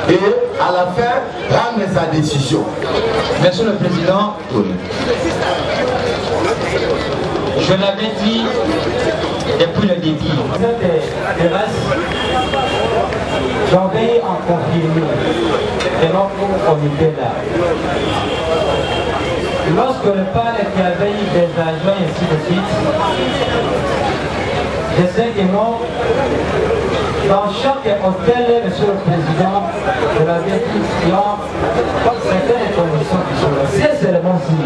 et à la fin rendre sa décision. Monsieur le Président, je l'avais dit depuis le début. Cette terrasse, j'en vais en confirmer de notre comité là. Lorsque le parle qui avait eu des agents et ainsi de suite, je sais que non, dans chaque hôtel, Monsieur le Président, je l'avais dit, il y a certaines conditions qui sont là. C'est seulement si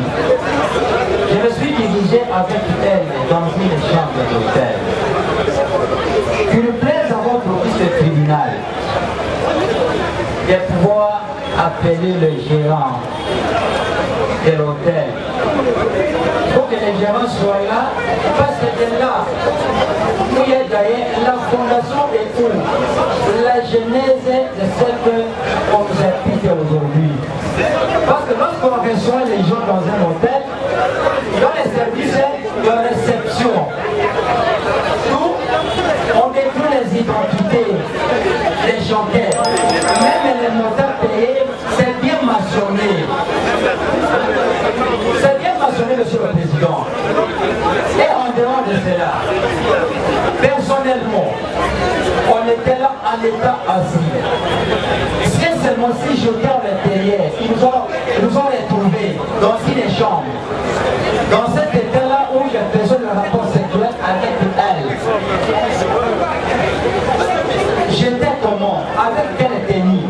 je me suis dirigé avec elle dans une chambre d'hôtel. Qu'il plaise à votre office de tribunal de pouvoir appeler le gérant de l'hôtel. Il faut que les gérants soient là, parce que c'est là où il y a d'ailleurs la fondation et où la genèse de ce qu'on nous applique aujourd'hui. Parce que lorsqu'on reçoit les gens dans un hôtel, dans les services de réception, où on détruit les identités des chanteurs, même les montants payés, c'est bien maçonné. C'est bien maçonné, Monsieur le Président. Et en dehors de cela, personnellement, on était là en état assis. C'est seulement si j'étais à l'intérieur, ils nous ont retrouvés dans une chambre. Dans cet état-là où j'ai besoin de rapport sexuel avec elle. J'étais comment? Avec quelle tenue?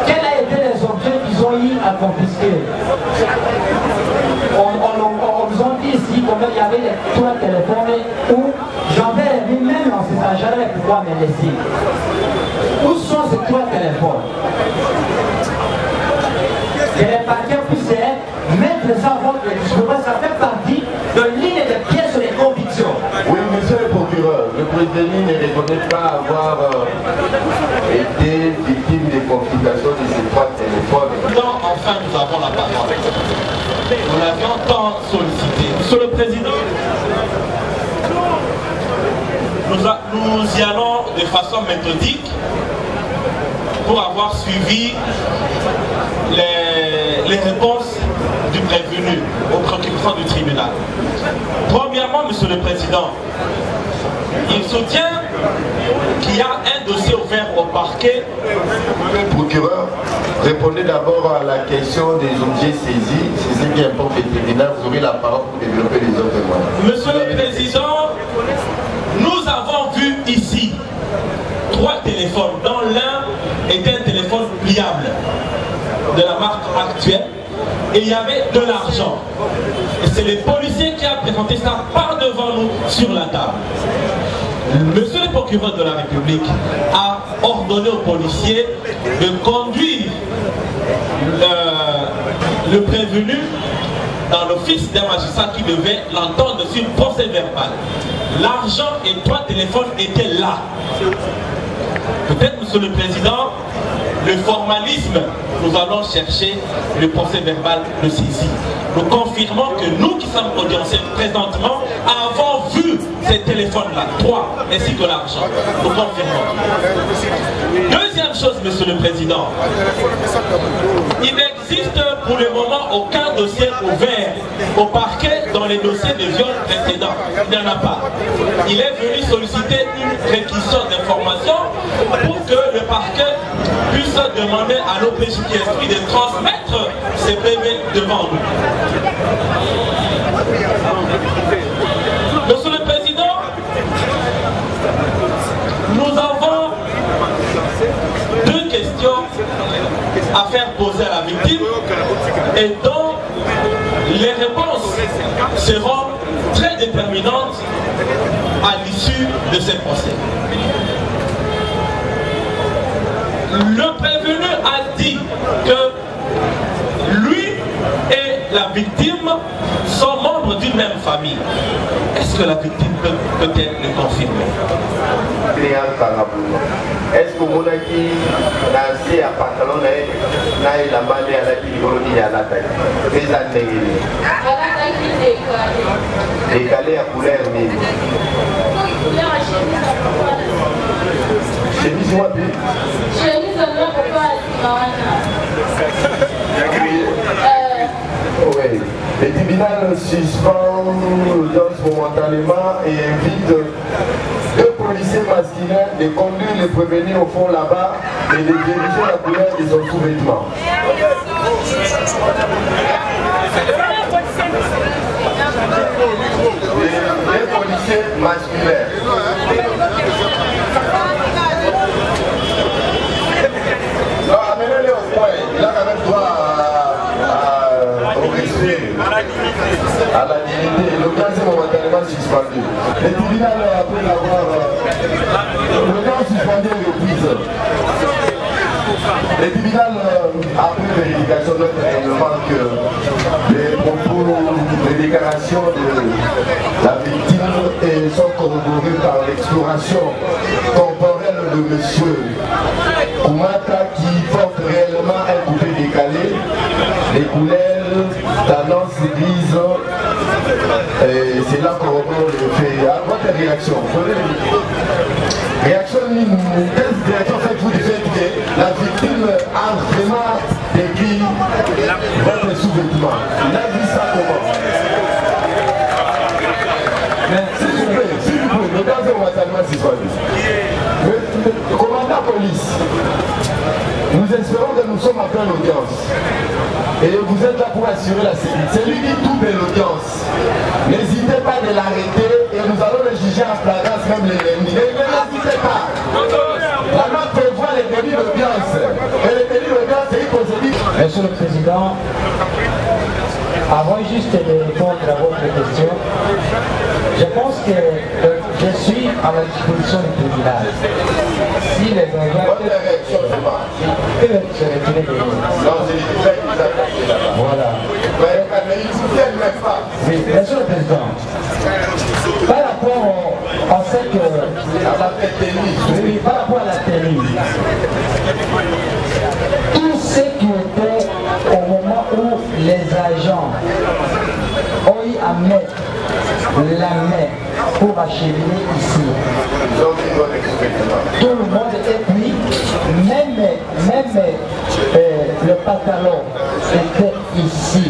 Quels a été les objets qu'ils ont eu à confisquer? On nous a dit ici combien il y avait les trois téléphones où j'avais vu même dans ces agents pour pouvoir me laisser. Où sont ces trois téléphones? Que les parquets puissent mettre ça à votre discours, ça fait partie de l'une des pièces de conviction. Oui, monsieur le procureur, le président ne reconnaît pas avoir été victime des complications de ces trois téléphones. Non, enfin, nous avons la parole. Nous l'avions tant sollicité. Monsieur le Président, nous y allons de façon méthodique pour avoir suivi les réponses du prévenu aux préoccupations du tribunal. Premièrement, Monsieur le Président, il soutient qu'il y a un dossier ouvert au parquet. Procureur, répondez d'abord à la question des objets saisis. C'est ce qui importe le tribunal. Vous aurez la parole pour développer les autres témoins. Monsieur le Président, nous avons vu ici 3 téléphones, dont l'un était un téléphone pliable de la marque actuelle et il y avait de l'argent. Et c'est le policier qui a présenté ça par devant nous sur la table. Monsieur le procureur de la République a ordonné aux policiers de conduire le prévenu dans l'office d'un magistrat qui devait l'entendre sur procès verbal. L'argent et 3 téléphones étaient là. Peut-être, Monsieur le Président, le formalisme, nous allons chercher le procès verbal de saisie. Nous confirmons que nous qui sommes audiencés présentement avons vu ces téléphones-là, 3, ainsi que l'argent. Nous confirmons. Deuxième chose, Monsieur le Président, il n'existe pour le moment aucun dossier ouvert au parquet dans les dossiers de viol précédents. Il n'y en a pas. Il est venu solliciter une réquisition d'information pour que le parquet puisse demander à l'OPJ qui est instruit de transmettre ces PV devant nous. Monsieur le Président, nous avons 2 questions à faire poser à la victime et dont les réponses seront très déterminantes à l'issue de ce procès. Le prévenu a dit que lui et la victime sont membres d'une même famille. Est-ce que la victime peut-être le confirmer? Est-ce que vous avez dit que à pantalon et la bande à la vie à la taille? Décalé à couleur. Chemise wapi? Chemise ndio kwa Mawana. Oui. Le tribunal suspend l'audience momentanément et invite deux policiers masculins de conduire les prévenus au fond là-bas et de diriger la couleur de son sous-vêtement. Les policiers masculins. Non, amenez-les au point. Il a quand même droit au respect, à la dignité. L'audience est momentanément suspendue. Le tribunal, après l'avoir l'audience suspendue et reprise. Le tribunal, après vérification de notre règlement, que les propos, les déclarations de la victime sont corroborées par l'exploration corporelle de M. Koumata qui porte réellement un coupé décalé, les couleurs, tendance grise, c'est là corrobore le fait. À votre réaction? Réaction, quelle réaction faites-vous du fait que la victime a vraiment décrit votre sous-vêtement? Il a dit ça comment? S'il vous plaît, le gaz est momentanément suspendu. Le commandant police, nous espérons que nous sommes en pleine audience. Et vous êtes là pour assurer la sécurité. C'est lui qui double l'audience. N'hésitez pas de l'arrêter et nous allons le juger en flagrance même les lundis. N'hésitez pas. La loi prévoit les délits d'audience. Et les délits d'audience, c'est une procédure. Monsieur le Président, avant juste de répondre à votre question, je pense que je suis à la disposition du tribunal. Si les envois peuvent se retirer des lignes. Voilà. Oui, Monsieur le Président, par rapport à ce que... Oui, par rapport à la tenue, tout ce qui était au moment où les agents ont eu à mettre la main pour acheminer ici. Tout le monde, et puis même le pantalon était ici.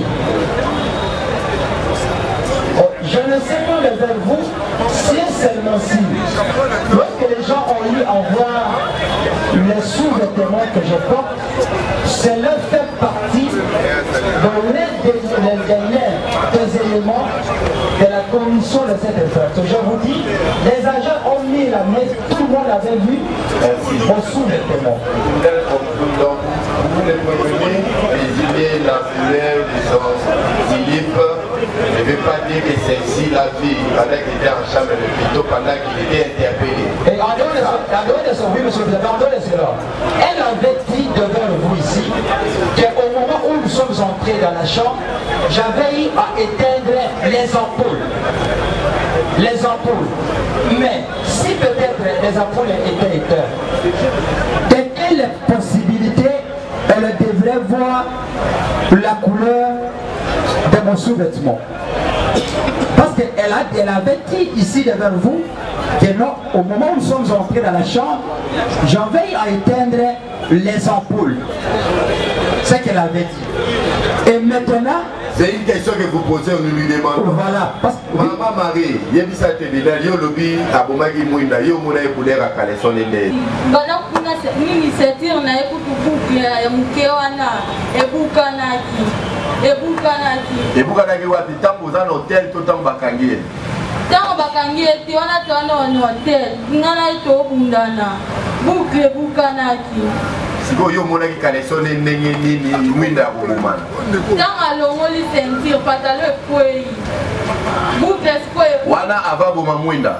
Je ne sais pas vers vous, si seulement si, lorsque les gens ont eu à voir les sous-vêtements que je porte, cela fait partie des éléments de la commission de cette infraction. Je vous dis, les agents ont mis la main, tout le monde avait vu au sous-vêtements. Vous les prévenez, désigner la couleur de son slip. Je ne veux pas dire que celle-ci l'a vu pendant qu'il était en chambre de plutôt pendant qu'il était interpellé. Et en dehors de son, oui, monsieur le Président, en dehors de cela, elle avait dit devant vous ici qu'au moment où nous sommes entrés dans la chambre, j'avais eu à éteindre les ampoules. Les ampoules. Mais si peut-être les ampoules étaient éteintes, de quelle possibilité elle devrait voir la couleur de mon sous-vêtement? Parce qu'elle avait dit ici devant vous que non, au moment où nous sommes entrés dans la chambre, j'avais à éteindre les ampoules. C'est ce qu'elle avait dit. Et maintenant, c'est une question que vous posez, nous lui demandons. Voilà. Maman Marie, il y a ça tribunal, il y a lobby à Bomagi Mouinda, il y a mon couleur à Caleson et les. Pendant qu'on a cette initiative, on a écouté Moukéwana et Boukanaki. Et Boukanaki, tu as posé un hôtel tout en Bakangi. Tant Bakangi, tu as un hôtel, tu as un Bundana, Boukanaki. Si vous avez un Caleson et les Mouinda Bouman. Tant à l'homme, il sentir, pantalon et boucle et Wana avant Boumouinda.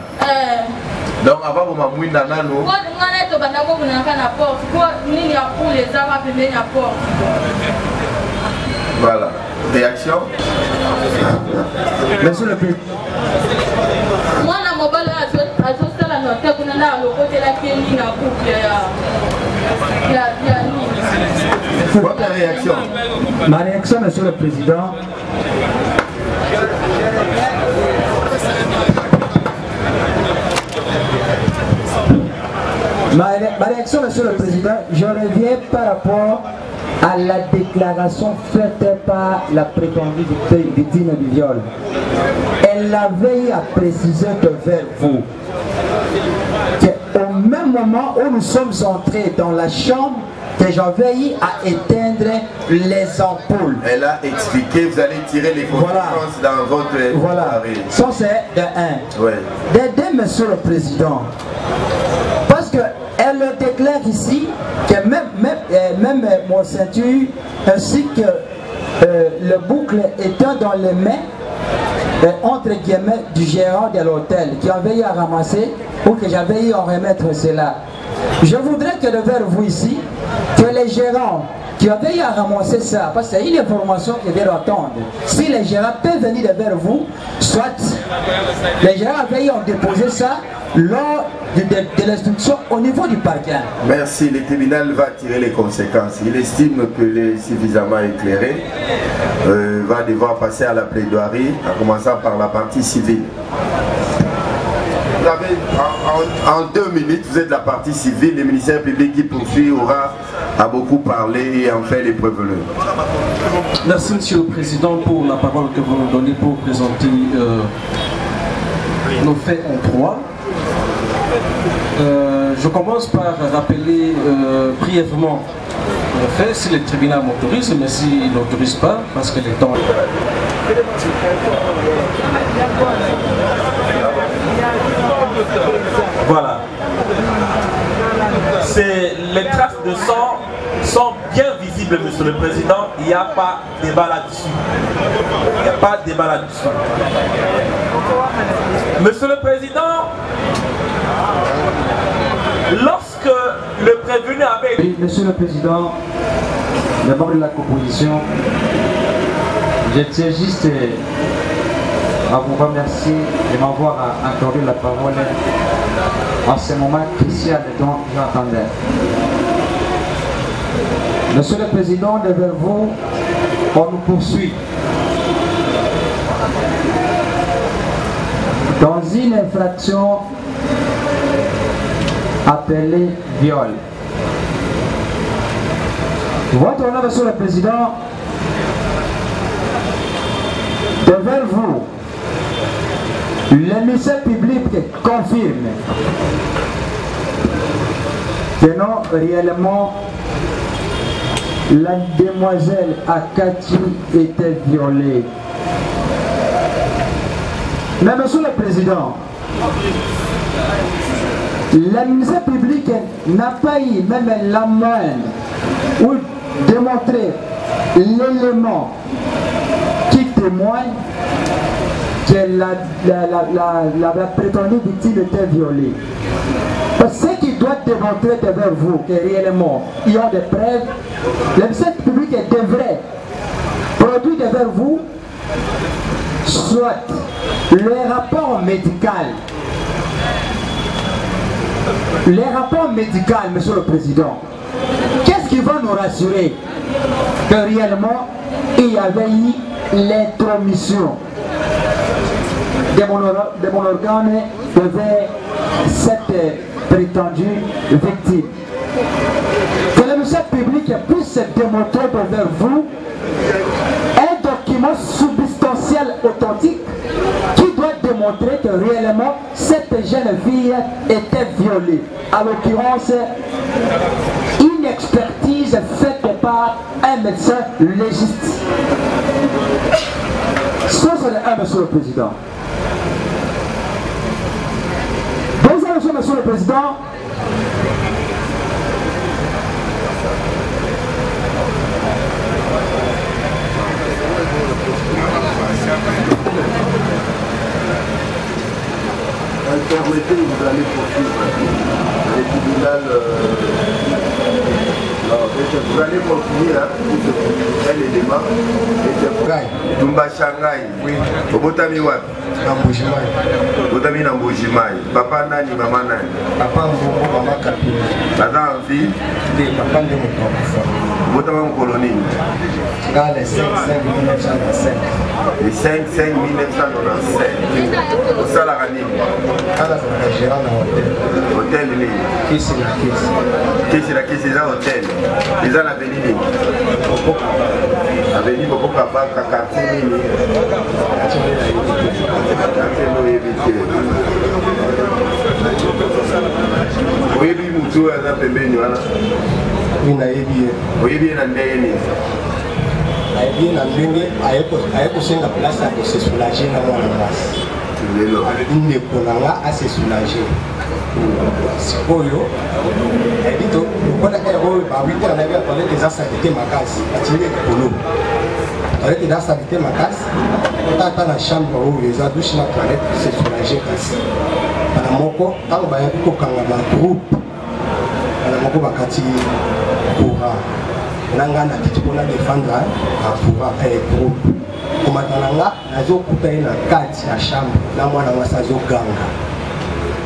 Donc avant Boumouinda, nano. Pourquoi on a la porte? Pourquoi il y a pour les armes à la porte? Voilà. Réaction? Monsieur le Président. Moi, je suis à la tête, on a le côté de la Kénie, la boucle. Votre réaction? Ma réaction, Monsieur le Président. ma réaction, Monsieur le Président, je reviens par rapport à la déclaration faite par la prétendue victime du viol. Elle avait à préciser devant vous qu'au même moment où nous sommes entrés dans la chambre, que j'avais eu à éteindre les ampoules. Elle a expliqué, vous allez tirer les conséquences dans votre... Voilà, ça c'est de un. Ouais. De deux, Monsieur le Président, parce qu'elle déclare ici que même mon ceinture ainsi que le boucle étant dans les mains entre guillemets du gérant de l'hôtel qui avait eu à ramasser ou que j'avais eu à remettre cela. Je voudrais que devant vous ici, que les gérants qui avaient eu à ramasser ça, parce qu'il y a une information qui doit attendre. Si les gérants peuvent venir vers vous, soit les gérants avaient eu à déposer ça lors de l'instruction au niveau du parquet. Merci. Le tribunal va tirer les conséquences. Il estime que les suffisamment éclairé va devoir passer à la plaidoirie, en commençant par la partie civile. Vous avez, en 2 minutes, vous êtes la partie civile, le ministère public qui poursuit aura à beaucoup parlé et en fait les prévenus. Merci Monsieur le Président pour la parole que vous nous donnez pour présenter nos faits en droit. Je commence par rappeler brièvement le fait, si le tribunal m'autorise, mais s'il n'autorise pas, parce que le temps... Voilà. Les traces de sang sont bien visibles, Monsieur le Président. Il n'y a pas de débat là-dessus. Il n'y a pas de débat là-dessus. Monsieur le Président, lorsque le prévenu avait... Oui, Monsieur le Président, le membre de la composition, je tiens juste à vous remercier de m'avoir accordé la parole en ce moment crucial dont j'entendais. Monsieur le Président, devant vous, on nous poursuit dans une infraction appelée viol. Votre honneur, Monsieur le Président, devant vous, le ministère public confirme que non, réellement, la demoiselle Akati était violée. Mais Monsieur le Président, le ministère public n'a pas eu même la moindre ou démontrer l'élément qui témoigne que la prétendue victime était violée. Parce que ce qui doit démontrer devant vous que réellement il y a des preuves, le ministère public devrait produire devant vous soit le rapport médical. Les rapports médicaux, Monsieur le Président, qu'est-ce qui va nous rassurer que réellement il y avait eu l'intromission de mon organe devant cette prétendue victime. Que le ministère public puisse démontrer devant vous un document substantiel authentique qui doit démontrer que réellement cette jeune fille était violée. À l'occurrence, une expertise faite par un médecin légiste. Ça, c'est un, Monsieur le Président. Deuxième chose, Monsieur le Président. Permettez, vous allez poursuivre les tribunaux. Vous allez continuer pour un élément. Tumba Shanghai. Obotami wapi? Obotami na Mbujimai. Papa nani, mama nani? Papa Mbongo, mama Kapini. Tata en vie? Papa Ndemo. Votre en colonie. Les 5-5-1995. Les 5-5-1995. Au Salarani. Gérant dans l'hôtel. Hôtel, Qui c'est la caisse? Qui c'est la caisse? C'est un hôtel. Les gens l'avenue. Avenue Boko Papa, quartier. Oui, oui, Moutou, elle a fait bien. Oui, n'a bien. Oui, bien, elle a bien. Bien, elle a posé la place à se soulager dans la masse. Il ne peut pas se soulager. C'est quoi, yo? Elle dit, pourquoi la héros, bah oui, on avait parlé des assaillés ma casse, à tirer le boulot. Avec les assaillés ma casse, on a dans la chambre où les adouches la toilette, se soulager casse. Dans mon corps, tant que je suis un groupe, dans mon corps, courant. Nanga na kiti pona défendre pour un groupe. Comme nanga nazo couper na kati ya chambre na mwana wasazo ganga.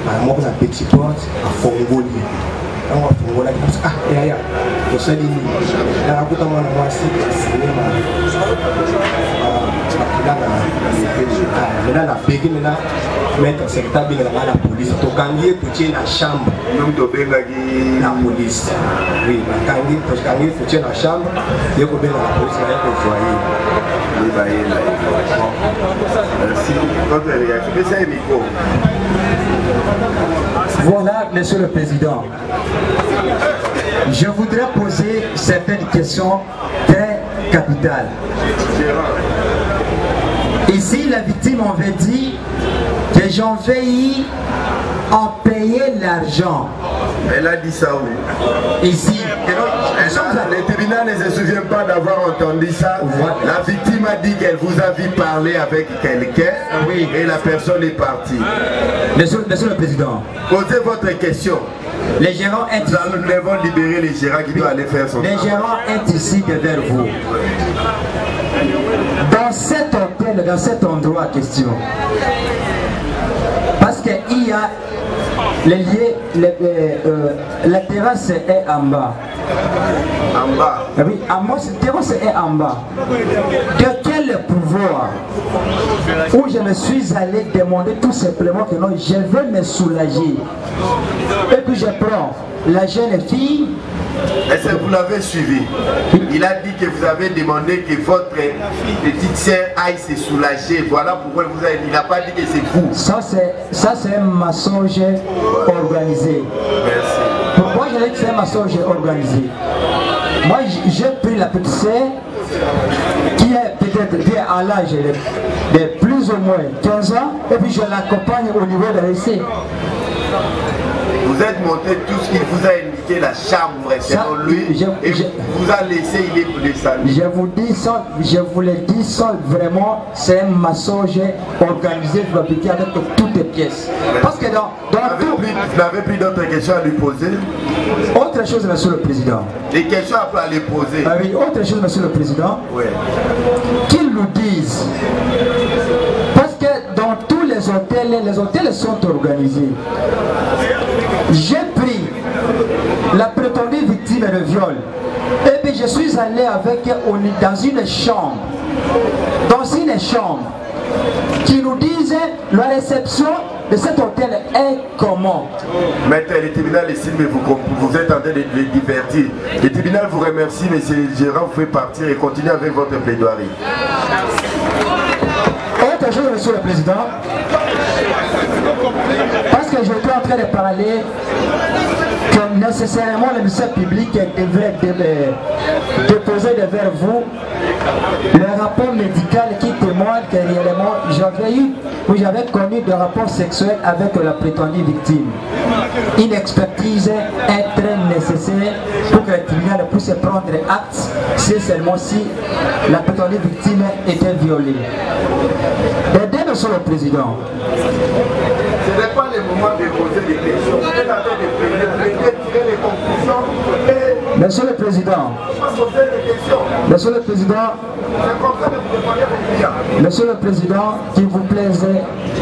Na moko na petit porte a fongoli. Na wa fongola ki ya to sali ni. Na kuta mwana wasi cinéma. Maintenant la pégué maintenant mettre secrétaire bien la police to kangier pour la chambre. Nous to benga ki la police. Oui, kangier to kangier pour la chambre, il faut bien la police là pour foyer. Oui, bah il là. Merci. Votre réaction, mais c'est un micro. Voilà, Monsieur le Président. Je voudrais poser certaines questions très capitales. Ici, la victime avait dit que j'en veille en payer l'argent. Elle a dit ça où? Ici. Le tribunal ne se souvient pas d'avoir entendu ça. Voilà. La victime a dit qu'elle vous a vu parler avec quelqu'un, oui, et la personne est partie. Monsieur le Président. Posez votre question. Les gérants est ici. Nous devons libérer les gérants qui doivent aller faire son travail. Les gérants est ici derrière vous. Dans cet hôtel, dans cet endroit en question, parce qu'il y a les lieux, la terrasse est en bas. En bas? Oui, la terrasse est en bas. De quel pouvoir où je me suis allé demander tout simplement que non, je veux me soulager. Et puis je prends la jeune fille. Est-ce que vous l'avez suivi? Il a dit que vous avez demandé que votre petite sœur aille se soulager. Voilà pourquoi vous avez dit. Il n'a pas dit que c'est vous. Ça c'est un mensonge organisé. Merci. Pourquoi je dis que c'est un mensonge organisé? Moi j'ai pris la petite sœur qui est peut-être bien à l'âge de plus ou moins 15 ans et puis je l'accompagne au niveau de l'essai. Vous êtes monté tout ce qu'il vous a indiqué, la chambre, selon lui, et vous a laissé, il est descendu. Je vous le dis, ça vraiment, c'est un mensonge organisé, fabriqué avec toutes les pièces. Parce que dans tout... Vous n'avez plus d'autres questions à lui poser? Autre chose, Monsieur le Président. Des questions à lui poser? Ah oui, autre chose, Monsieur le Président. Oui. Qu'ils nous disent. Parce que dans tous les hôtels sont organisés. J'ai pris la prétendue victime de viol et puis je suis allé avec dans une chambre. Qui nous disent la réception de cet hôtel est comment? Maître, le tribunal estime que vous êtes en train de les divertir. Le tribunal vous remercie, monsieur le gérant, vous pouvez partir et continuer avec votre plaidoirie. Autre chose, Monsieur le Président, parce que j'étais en train de parler que nécessairement le ministère public devrait déposer devant vous le rapport médical qui témoigne que réellement j'avais connu des rapports sexuels avec la prétendue victime. Une expertise est très nécessaire pour que le tribunal puisse prendre acte si seulement si la prétendue victime était violée. Monsieur le Président. Ce n'est pas le moment de poser des questions. Vous êtes en train de tirer les conclusions et Monsieur le Président, Monsieur le Président, Monsieur le Président, qu'il vous plaise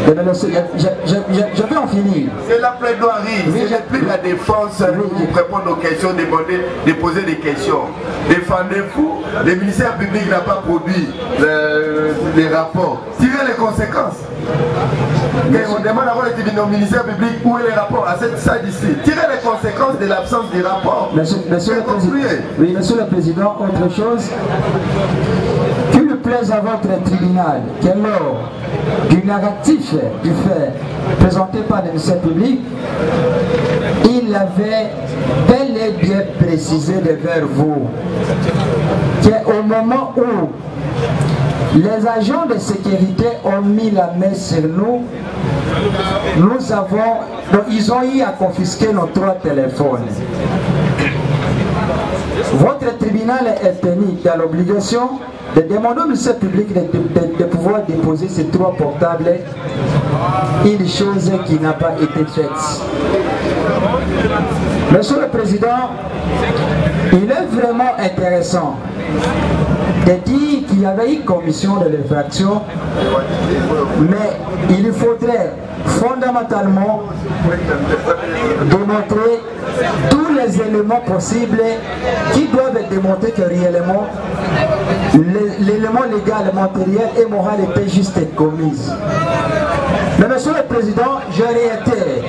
de me laisser, je vais en finir. C'est la plaidoirie, ce n'est plus la défense, vous répondre aux questions, demander, de poser des questions. Défendez-vous, le ministère public n'a pas produit les rapports. Tirez les conséquences. On demande à voir au ministère public où est les rapports à cette salle ici. Tirez les conséquences de l'absence du rapport. Monsieur le Président, oui, Monsieur le Président, autre chose. Qu'il lui plaise à votre tribunal que lors du narratif du fait présenté par le ministère public, il avait bel et bien précisé devant vous qu'au moment où les agents de sécurité ont mis la main sur nous, ils ont eu à confisquer nos 3 téléphones. Votre tribunal est tenu dans l'obligation de demander au ministère public de pouvoir déposer ces 3 portables, une chose qui n'a pas été faite. Monsieur le Président, il est vraiment intéressant de dire qu'il y avait une commission de l'infraction, mais il faudrait fondamentalement démontrer tous les éléments possibles qui doivent démontrer que réellement l'élément légal, matériel et moral était juste commis. Mais Monsieur le Président, je réitère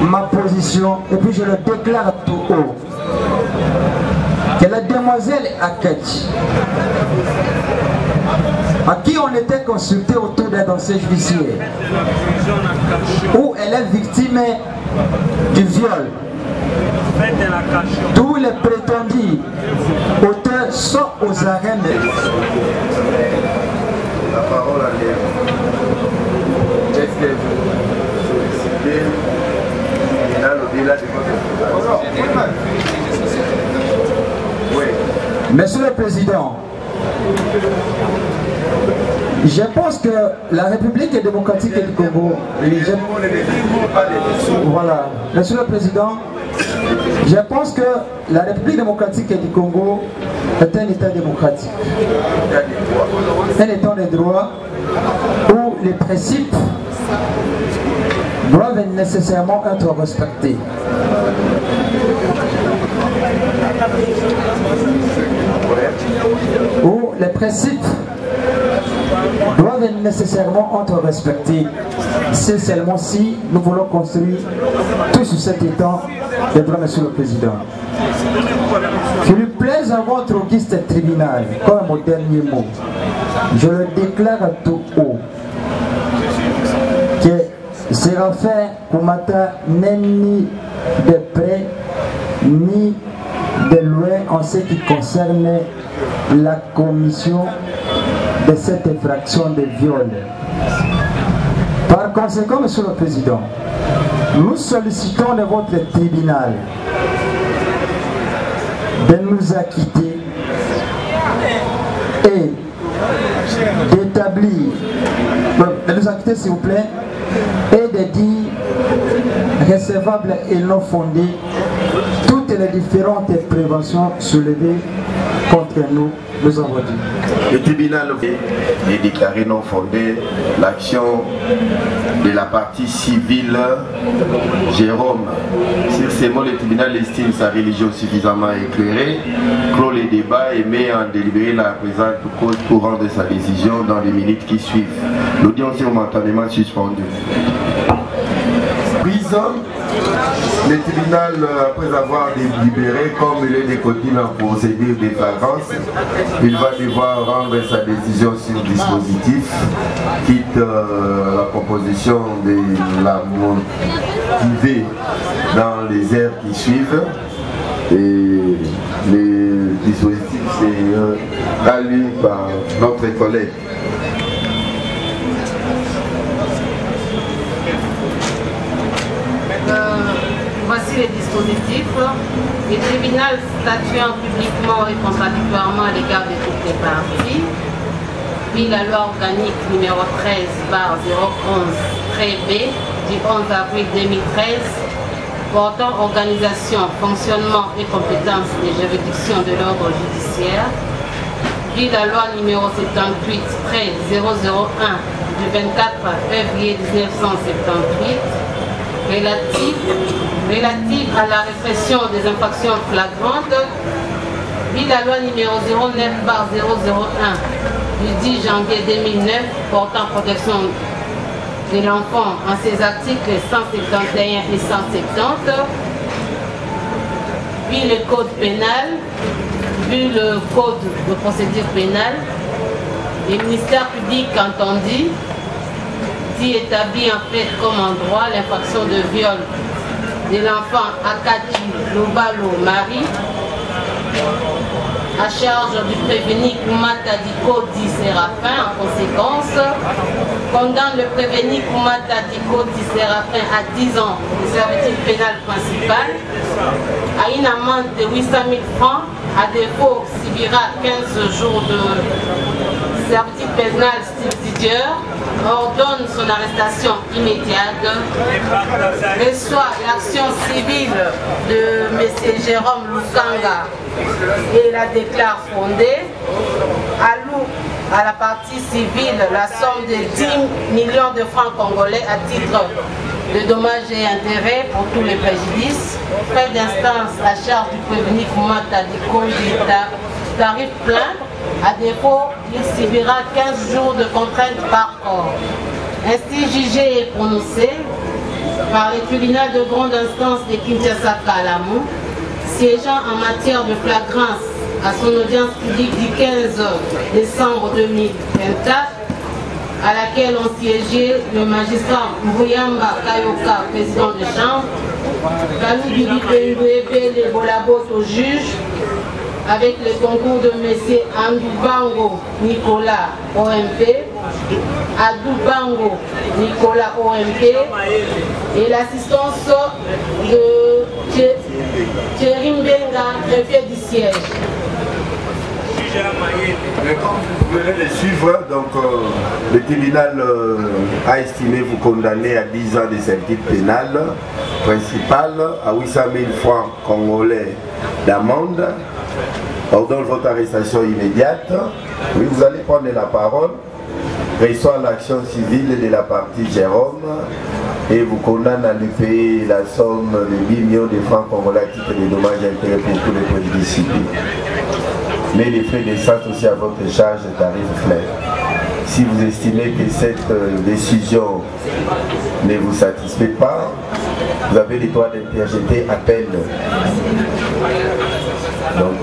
ma position et puis je le déclare tout haut. Que la demoiselle Aketch, à qui on était consulté autour d'un dossier judiciaire, où elle est victime du viol, d'où les prétendus auteurs sont aux arènes. La parole à l'air. Est-ce que vous sollicitez au-delà de votre... Oui. Monsieur le Président, je pense que la République démocratique du Congo, voilà, Monsieur le Président, je pense que la République démocratique du Congo est un État démocratique, un État de droit où les principes doivent nécessairement être respectés. Où les principes doivent nécessairement être respectés. C'est seulement si nous voulons construire tout sur cet état de droit, Monsieur le Président. Qu'il lui plaise à votre auguste tribunal, comme mon dernier mot, je le déclare à tout haut, que Séraphin Koumata n'est ni de près ni de loin en ce qui concerne la commission de cette infraction de viol. Par conséquent, Monsieur le Président, nous sollicitons de votre tribunal de nous acquitter et d'établir, de nous acquitter s'il vous plaît, et de dire recevable et non fondé toutes les différentes préventions soulevées contre nous, nous avons dit. Le tribunal est déclaré non fondé l'action de la partie civile Jérôme. Sur ces mots, le tribunal estime sa religion suffisamment éclairée, clôt les débats et met en délibéré la présente cause pour rendre sa décision dans les minutes qui suivent. L'audience est momentanément suspendue. Prison. Le tribunal, après avoir délibéré, comme il est des coutumes en procédure de flagrance, il va devoir rendre sa décision sur le dispositif, quitte la proposition de la motiver dans les heures qui suivent. Et le dispositif c'est lu par notre collègue. Voici les dispositifs. Le tribunal statuant publiquement et contradictoirement à l'égard de toutes les parties, puis la loi organique numéro 13/011-B du 11 avril 2013 portant organisation, fonctionnement et compétences des juridictions de l'ordre judiciaire, puis la loi numéro 78-001 du 24 février 1978 relative à la répression des infractions flagrantes, puis la loi numéro 09/001 du 10 janvier 2009 portant protection de l'enfant en ses articles 171 et 170, puis le code pénal, puis le code de procédure pénale, les ministères publics entendus, dit établi en fait comme en droit l'infraction de viol de l'enfant Akati Lobalo Marie, à charge du prévenu Koumata Diko Di Séraphin. En conséquence, condamne le prévenu Koumata Diko Di Séraphin à 10 ans de servitude pénale principale, à une amende de 800 000 francs, à défaut subira 15 jours de servitude pénale subsidiaire, ordonne son arrestation immédiate, reçoit l'action civile de M. Jérôme Lukanga et la déclare fondée, alloue à la partie civile la somme de 10 millions de francs congolais à titre de dommages et intérêts pour tous les préjudices, frais d'instance à charge du prévenu Koumata Diko du tarif plein. À défaut, il subira 15 jours de contrainte par corps. Ainsi jugé et prononcé par les tribunaux de grande instance de Kinshasa-Kalamu, siégeant en matière de flagrance à son audience publique du 15 décembre 2024, à laquelle ont siégé le magistrat Mbuyamba Kayoka, président de chambre, Kalou Bibi Penguebe Bolabos au juge, avec le concours de M. Andoubango Nicolas OMP, Adoubango Nicolas OMP et l'assistance de Thierry Mbenga, greffier du siège. Vous venez de suivre, donc le tribunal a estimé vous condamner à 10 ans de servitude pénale principale, à 800 000 francs congolais d'amende. Ordonne votre arrestation immédiate. Oui, vous allez prendre la parole. Reçoit l'action civile de la partie Jérôme et vous condamne à lui payer la somme de 8 millions de francs congolais à titre de dommages et intérêts pour tous les préjudices civils. Mais les frais d'essence aussi à votre charge, tarif plein. Si vous estimez que cette décision ne vous satisfait pas, vous avez le droit d'interjeter appel. Donc,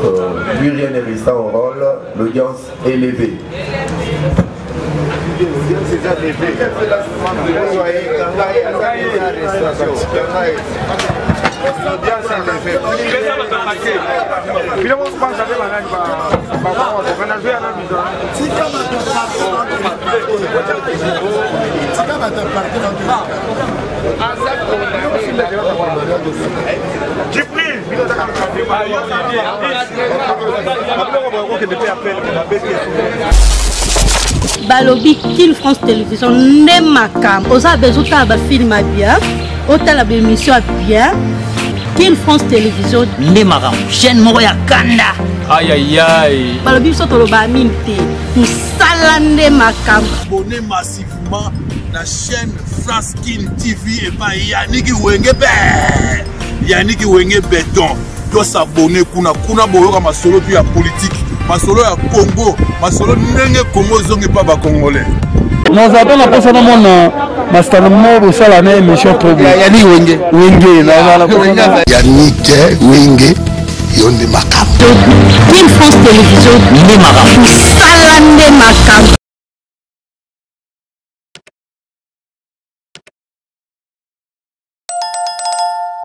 plus rien n'est restant au rôle, l'audience est levée. Balobi Kin France Télévision ne makam oza bezuta ba film bien otala ba émission bien Kin France Télévision ne makam chaîne moko ya kanda aïe aïe aïe balobi soto lo ba minte tout sala ne makam abonné massivement la chaîne France Kin TV et pas Yannick Wenge béton doit s'abonner kuna boyoka masolo puis ya politique masolo ya Congo masolo ndenge Congo zongi pa ba congolais nous avons passé dans mon master mo ça la même émission problème Yannick Wenge na Yannick Wenge yonde makam Kin France Télévision ne makam salande makam